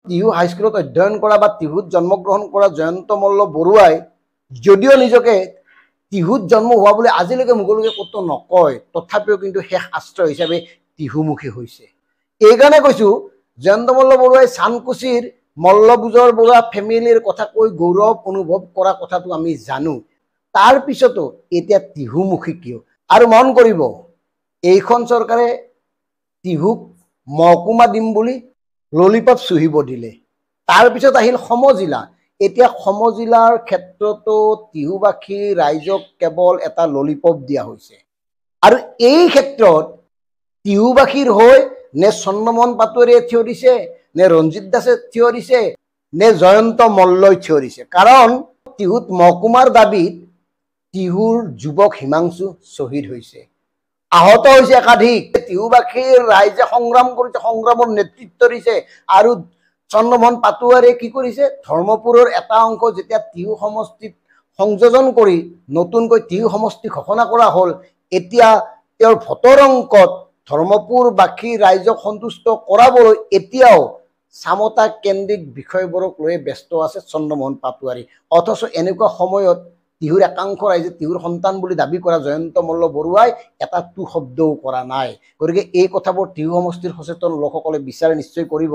টিহু হাইস্কুলত অধ্যয়ন কৰা বা টিহুত জন্মগ্ৰহণ কৰা জয়ন্ত মল্ল বৰুৱাই যদিও নিজকে টিহুত জন্ম হোৱা বুলি আজিলৈকে মুকলিকে ক'তো নকয়, তথাপিও কিন্তু শেষ আশ্ৰয় হিচাপে টিহুমুখী হৈছে। এইকাৰণে কৈছোঁ, জয়ন্ত মল্ল বৰুৱাই চানকুছিৰ মল্লভোজৰ বৰুৱা ফেমিলিৰ কথা কৈ গৌৰৱ অনুভৱ কৰা কথাটো আমি জানো। তাৰ পিছতো এতিয়া টিহুমুখী কিয়? আৰু মন কৰিব, এইখন চৰকাৰে টিহুক মহকুমা দিম বুলি ললিপপ চুহিব দিলে। তাৰপিছত আহিল সমজিলা। এতিয়া সমজিলাৰ ক্ষেত্ৰতো টিহুবাসী ৰাইজক কেৱল এটা ললিপপ দিয়া হৈছে। আৰু এই ক্ষেত্ৰত টিহুবাসীৰ হৈ নে চন্দ্ৰমোহন পাটোৱাৰীয়ে থিয় দিছে, নে ৰঞ্জিত দাসে থিয় দিছে, নে জয়ন্ত মল্লই থিয় দিছে। কাৰণ টিহুত মহকুমাৰ দাবীত টিহুৰ যুৱক হিমাংশু শ্বহীদ হৈছে, আহত হৈছে একাধিক। টিহুবাসীৰ ৰাইজে সংগ্ৰাম কৰিছে, সংগ্ৰামৰ নেতৃত্ব দিছে। আৰু চন্দ্ৰমোহন পাটোৱাৰীয়ে কি কৰিছে, ধৰ্মপুৰৰ এটা অংশ যেতিয়া টিহু সমষ্টিত সংযোজন কৰি নতুনকৈ টিহু সমষ্টি ঘোষণা কৰা হ'ল, এতিয়া তেওঁৰ ভোটৰ অংকত ধৰ্মপুৰবাসী ৰাইজক সন্তুষ্ট কৰাবলৈ এতিয়াও চামতা কেন্দ্ৰিক বিষয়বোৰক লৈ ব্যস্ত আছে চন্দ্ৰমোহন পাটোৱাৰী। অথচ এনেকুৱা সময়ত টিহুৰ একাংশ ৰাইজে টিহুৰ সন্তান বুলি দাবী কৰা জয়ন্ত মল্ল বৰুৱাই এটা টু শব্দও কৰা নাই। গতিকে এই কথাবোৰ টিহু সমষ্টিৰ সচেতন লোকসকলে বিচাৰ নিশ্চয় কৰিব।